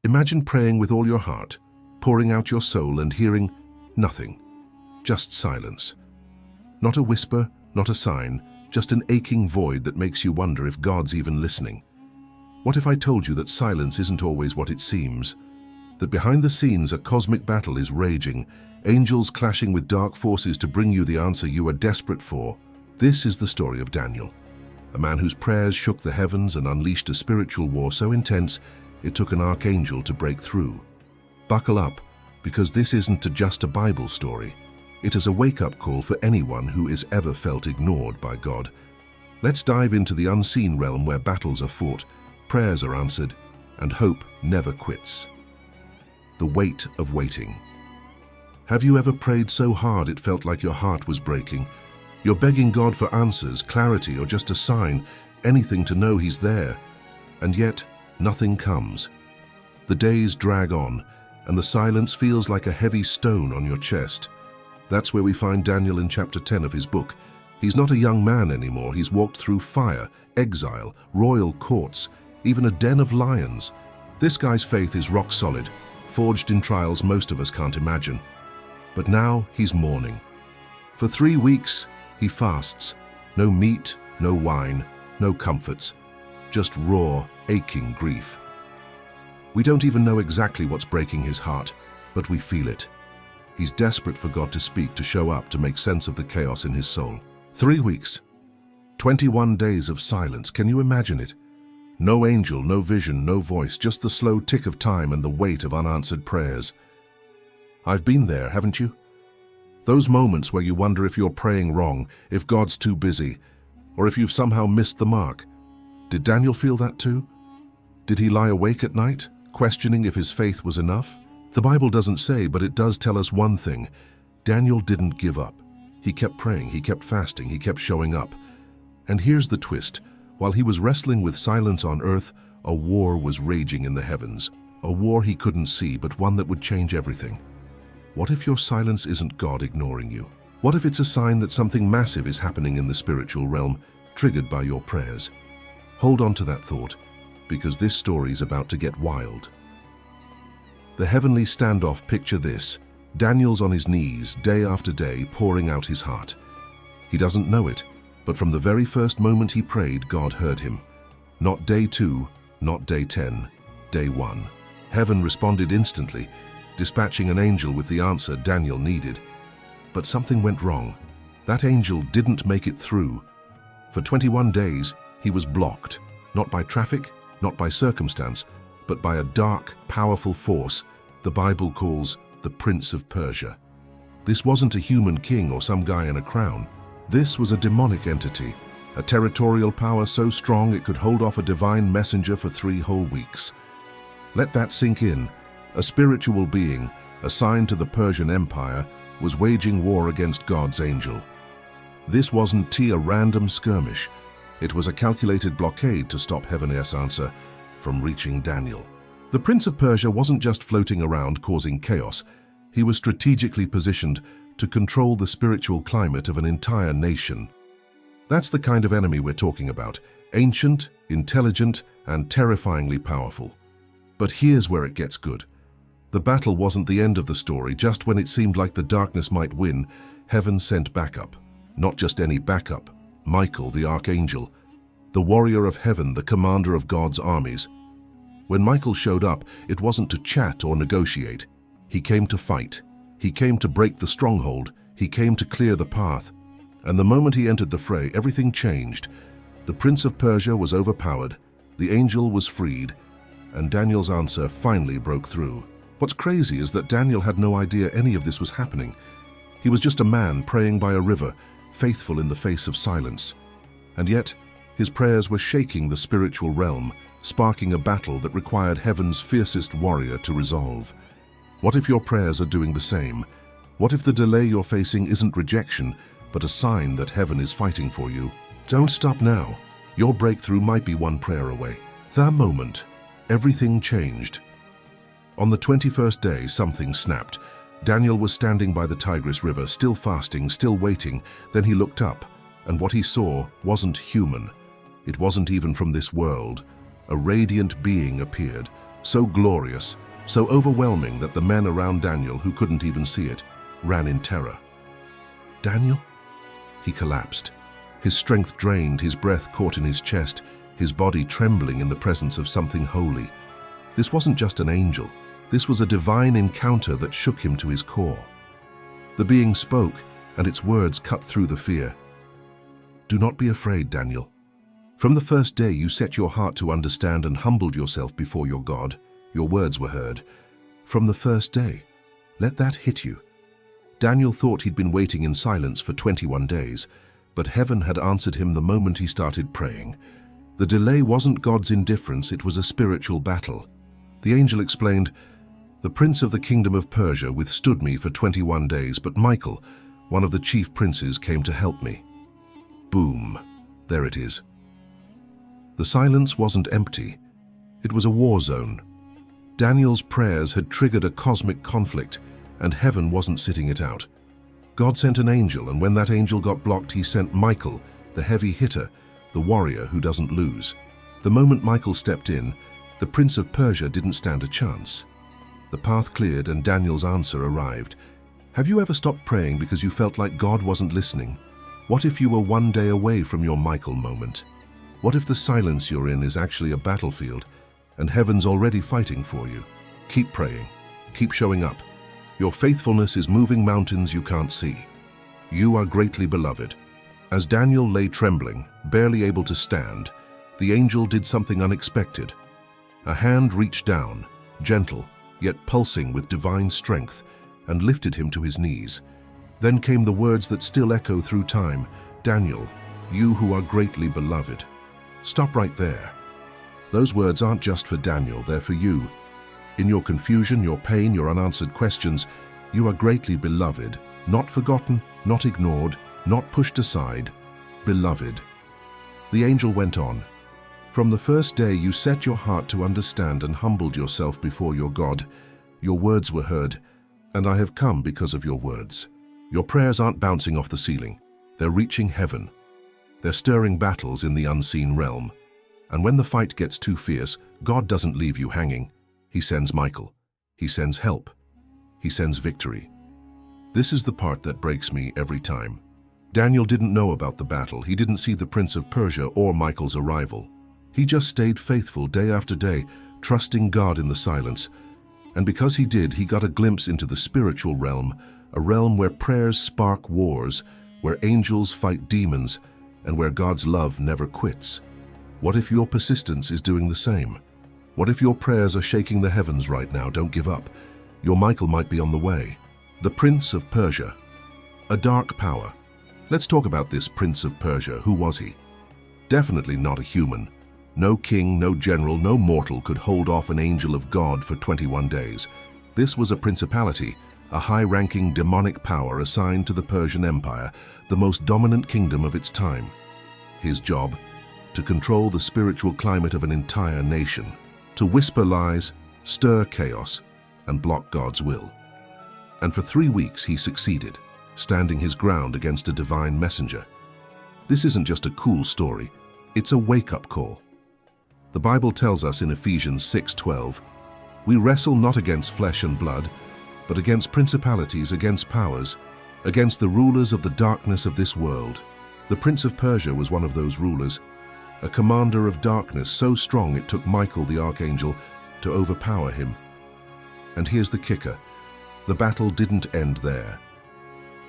Imagine praying with all your heart, pouring out your soul and hearing nothing, just silence. Not a whisper, not a sign, just an aching void that makes you wonder if God's even listening. What if I told you that silence isn't always what it seems? That behind the scenes a cosmic battle is raging, angels clashing with dark forces to bring you the answer you are desperate for. This is the story of Daniel, a man whose prayers shook the heavens and unleashed a spiritual war so intense it took an archangel to break through. Buckle up, because this isn't just a Bible story. It is a wake-up call for anyone who has ever felt ignored by God. Let's dive into the unseen realm where battles are fought, prayers are answered, and hope never quits. The weight of waiting. Have you ever prayed so hard it felt like your heart was breaking? You're begging God for answers, clarity, or just a sign, anything to know He's there. And yet, nothing comes. The days drag on, and the silence feels like a heavy stone on your chest. That's where we find Daniel in chapter 10 of his book. He's not a young man anymore. He's walked through fire, exile, royal courts, even a den of lions. This guy's faith is rock solid, forged in trials most of us can't imagine. But now he's mourning. For 3 weeks, he fasts. No meat, no wine, no comforts. Just raw, aching grief. We don't even know exactly what's breaking his heart, but we feel it. He's desperate for God to speak, to show up, to make sense of the chaos in his soul. 3 weeks. 21 days of silence. Can you imagine it? No angel, no vision, no voice, just the slow tick of time and the weight of unanswered prayers. I've been there, haven't you? Those moments where you wonder if you're praying wrong, if God's too busy, or if you've somehow missed the mark. Did Daniel feel that too? Did he lie awake at night, questioning if his faith was enough? The Bible doesn't say, but it does tell us one thing. Daniel didn't give up. He kept praying, he kept fasting, he kept showing up. And here's the twist. While he was wrestling with silence on earth, a war was raging in the heavens. A war he couldn't see, but one that would change everything. What if your silence isn't God ignoring you? What if it's a sign that something massive is happening in the spiritual realm, triggered by your prayers? Hold on to that thought, because this story's about to get wild. The heavenly standoff. Picture this. Daniel's on his knees, day after day, pouring out his heart. He doesn't know it, but from the very first moment he prayed, God heard him. Not day 2, not day 10, day 1. Heaven responded instantly, dispatching an angel with the answer Daniel needed. But something went wrong. That angel didn't make it through. For 21 days, he was blocked, not by traffic, not by circumstance, but by a dark, powerful force the Bible calls the Prince of Persia. This wasn't a human king or some guy in a crown. This was a demonic entity, a territorial power so strong it could hold off a divine messenger for 3 whole weeks. Let that sink in. A spiritual being, assigned to the Persian Empire, was waging war against God's angel. This wasn't a random skirmish. It was a calculated blockade to stop heaven's answer from reaching Daniel. The Prince of Persia wasn't just floating around causing chaos. He was strategically positioned to control the spiritual climate of an entire nation. That's the kind of enemy we're talking about. Ancient, intelligent, and terrifyingly powerful. But here's where it gets good. The battle wasn't the end of the story. Just when it seemed like the darkness might win, heaven sent backup. Not just any backup. Michael, the Archangel, the warrior of heaven, the commander of God's armies. When Michael showed up, it wasn't to chat or negotiate. He came to fight. He came to break the stronghold. He came to clear the path. And the moment he entered the fray, everything changed. The Prince of Persia was overpowered, the angel was freed, and Daniel's answer finally broke through. What's crazy is that Daniel had no idea any of this was happening. He was just a man praying by a river, faithful in the face of silence. And yet, his prayers were shaking the spiritual realm, sparking a battle that required heaven's fiercest warrior to resolve. What if your prayers are doing the same? What if the delay you're facing isn't rejection, but a sign that heaven is fighting for you? Don't stop now. Your breakthrough might be one prayer away. That moment, everything changed. On the 21st day, something snapped. Daniel was standing by the Tigris River, still fasting, still waiting. Then he looked up, and what he saw wasn't human. It wasn't even from this world. A radiant being appeared, so glorious, so overwhelming that the men around Daniel, who couldn't even see it, ran in terror. Daniel? He collapsed. His strength drained, his breath caught in his chest, his body trembling in the presence of something holy. This wasn't just an angel. This was a divine encounter that shook him to his core. The being spoke, and its words cut through the fear. "Do not be afraid, Daniel. From the first day you set your heart to understand and humbled yourself before your God, your words were heard. From the first day. Let that hit you." Daniel thought he'd been waiting in silence for 21 days, but heaven had answered him the moment he started praying. The delay wasn't God's indifference, it was a spiritual battle. The angel explained, "The prince of the kingdom of Persia withstood me for 21 days, but Michael, one of the chief princes, came to help me." Boom. There it is. The silence wasn't empty. It was a war zone. Daniel's prayers had triggered a cosmic conflict, and heaven wasn't sitting it out. God sent an angel, and when that angel got blocked, he sent Michael, the heavy hitter, the warrior who doesn't lose. The moment Michael stepped in, the Prince of Persia didn't stand a chance. The path cleared and Daniel's answer arrived. Have you ever stopped praying because you felt like God wasn't listening? What if you were one day away from your Michael moment? What if the silence you're in is actually a battlefield and heaven's already fighting for you? Keep praying. Keep showing up. Your faithfulness is moving mountains you can't see. You are greatly beloved. As Daniel lay trembling, barely able to stand, the angel did something unexpected. A hand reached down, gentle, yet pulsing with divine strength, and lifted him to his knees. Then came the words that still echo through time, "Daniel, you who are greatly beloved." Stop right there. Those words aren't just for Daniel, they're for you. In your confusion, your pain, your unanswered questions, you are greatly beloved, not forgotten, not ignored, not pushed aside, beloved. The angel went on, "From the first day you set your heart to understand and humbled yourself before your God, your words were heard, and I have come because of your words. Your prayers aren't bouncing off the ceiling, they're reaching heaven. They're stirring battles in the unseen realm. And when the fight gets too fierce, God doesn't leave you hanging. He sends Michael. He sends help. He sends victory." This is the part that breaks me every time. Daniel didn't know about the battle. He didn't see the Prince of Persia or Michael's arrival. He just stayed faithful day after day, trusting God in the silence. And because he did, he got a glimpse into the spiritual realm, a realm where prayers spark wars, where angels fight demons, and where God's love never quits. What if your persistence is doing the same? What if your prayers are shaking the heavens right now? Don't give up. Your Michael might be on the way. The Prince of Persia. A dark power. Let's talk about this Prince of Persia. Who was he? Definitely not a human. No king, no general, no mortal could hold off an angel of God for 21 days. This was a principality, a high-ranking demonic power assigned to the Persian Empire, the most dominant kingdom of its time. His job? To control the spiritual climate of an entire nation, to whisper lies, stir chaos, and block God's will. And for 3 weeks he succeeded, standing his ground against a divine messenger. This isn't just a cool story, it's a wake-up call. The Bible tells us in Ephesians 6:12, "We wrestle not against flesh and blood, but against principalities, against powers, against the rulers of the darkness of this world." The Prince of Persia was one of those rulers, a commander of darkness so strong it took Michael the Archangel to overpower him. And here's the kicker, the battle didn't end there.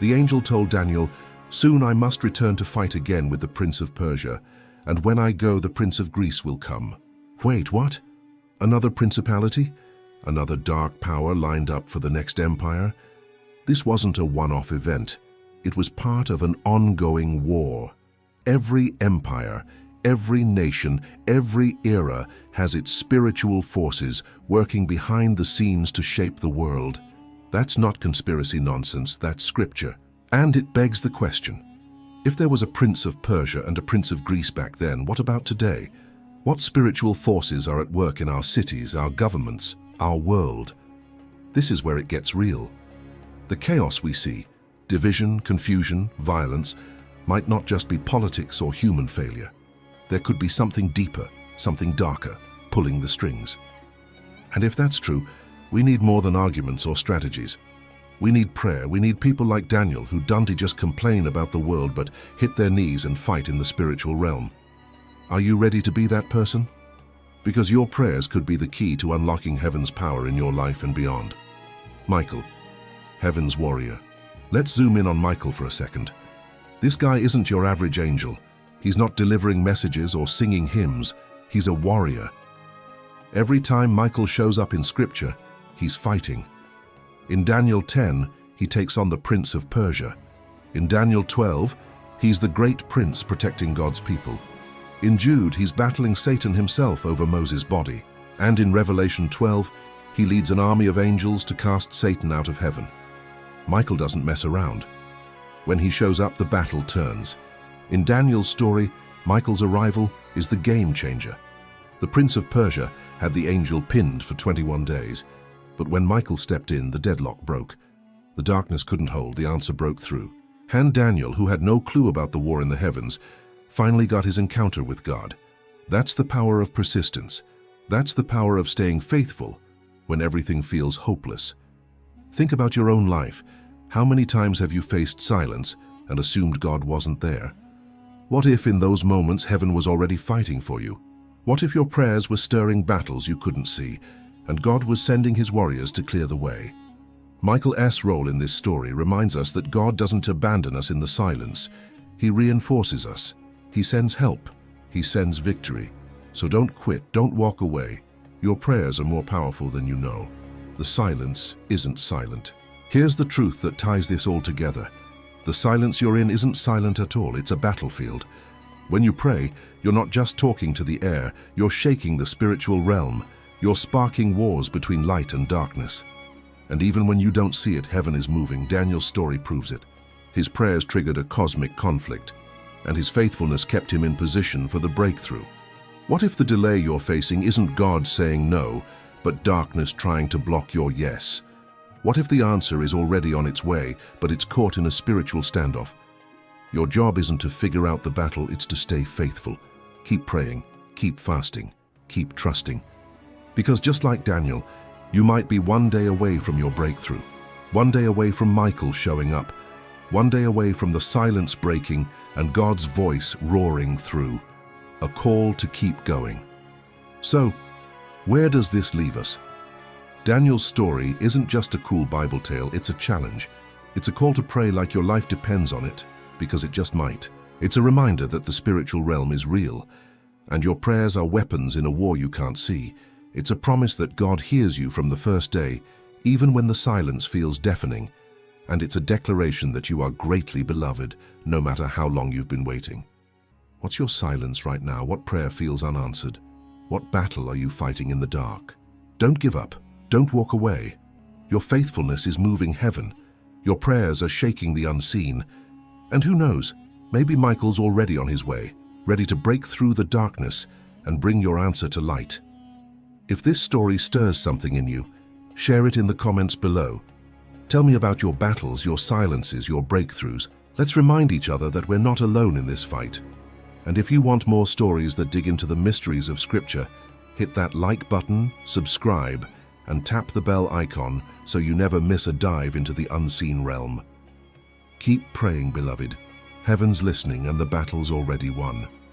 The angel told Daniel, "Soon I must return to fight again with the Prince of Persia, and when I go, the Prince of Greece will come." Wait, what? Another principality? Another dark power lined up for the next empire? This wasn't a one-off event. It was part of an ongoing war. Every empire, every nation, every era has its spiritual forces working behind the scenes to shape the world. That's not conspiracy nonsense, that's scripture. And it begs the question, if there was a Prince of Persia and a Prince of Greece back then, what about today? What spiritual forces are at work in our cities, our governments, our world? This is where it gets real. The chaos we see, division, confusion, violence, might not just be politics or human failure. There could be something deeper, something darker, pulling the strings. And if that's true, we need more than arguments or strategies. We need prayer. We need people like Daniel who don't just complain about the world but hit their knees and fight in the spiritual realm. Are you ready to be that person? Because your prayers could be the key to unlocking heaven's power in your life and beyond. Michael, heaven's warrior. Let's zoom in on Michael for a second. This guy isn't your average angel. He's not delivering messages or singing hymns. He's a warrior. Every time Michael shows up in Scripture, he's fighting. In Daniel 10, he takes on the Prince of Persia. In Daniel 12, he's the great prince protecting God's people. In Jude, he's battling Satan himself over Moses' body. And in Revelation 12, he leads an army of angels to cast Satan out of heaven. Michael doesn't mess around. When he shows up, the battle turns. In Daniel's story, Michael's arrival is the game changer. The Prince of Persia had the angel pinned for 21 days. But when Michael stepped in, the deadlock broke. The darkness couldn't hold, the answer broke through. And Daniel, who had no clue about the war in the heavens, finally got his encounter with God. That's the power of persistence. That's the power of staying faithful when everything feels hopeless. Think about your own life. How many times have you faced silence and assumed God wasn't there? What if in those moments heaven was already fighting for you? What if your prayers were stirring battles you couldn't see, and God was sending his warriors to clear the way? Michael's role in this story reminds us that God doesn't abandon us in the silence. He reinforces us. He sends help. He sends victory. So don't quit, don't walk away. Your prayers are more powerful than you know. The silence isn't silent. Here's the truth that ties this all together. The silence you're in isn't silent at all, it's a battlefield. When you pray, you're not just talking to the air, you're shaking the spiritual realm. You're sparking wars between light and darkness. And even when you don't see it, heaven is moving. Daniel's story proves it. His prayers triggered a cosmic conflict, and his faithfulness kept him in position for the breakthrough. What if the delay you're facing isn't God saying no, but darkness trying to block your yes? What if the answer is already on its way, but it's caught in a spiritual standoff? Your job isn't to figure out the battle, it's to stay faithful. Keep praying, keep fasting, keep trusting. Because just like Daniel, you might be one day away from your breakthrough, one day away from Michael showing up, one day away from the silence breaking and God's voice roaring through. A call to keep going. So, where does this leave us? Daniel's story isn't just a cool Bible tale, it's a challenge. It's a call to pray like your life depends on it, because it just might. It's a reminder that the spiritual realm is real, and your prayers are weapons in a war you can't see. It's a promise that God hears you from the first day, even when the silence feels deafening. And it's a declaration that you are greatly beloved, no matter how long you've been waiting. What's your silence right now? What prayer feels unanswered? What battle are you fighting in the dark? Don't give up. Don't walk away. Your faithfulness is moving heaven. Your prayers are shaking the unseen. And who knows, maybe Michael's already on his way, ready to break through the darkness and bring your answer to light. If this story stirs something in you, share it in the comments below. Tell me about your battles, your silences, your breakthroughs. Let's remind each other that we're not alone in this fight. And if you want more stories that dig into the mysteries of Scripture, hit that like button, subscribe, and tap the bell icon so you never miss a dive into the unseen realm. Keep praying, beloved. Heaven's listening and the battle's already won.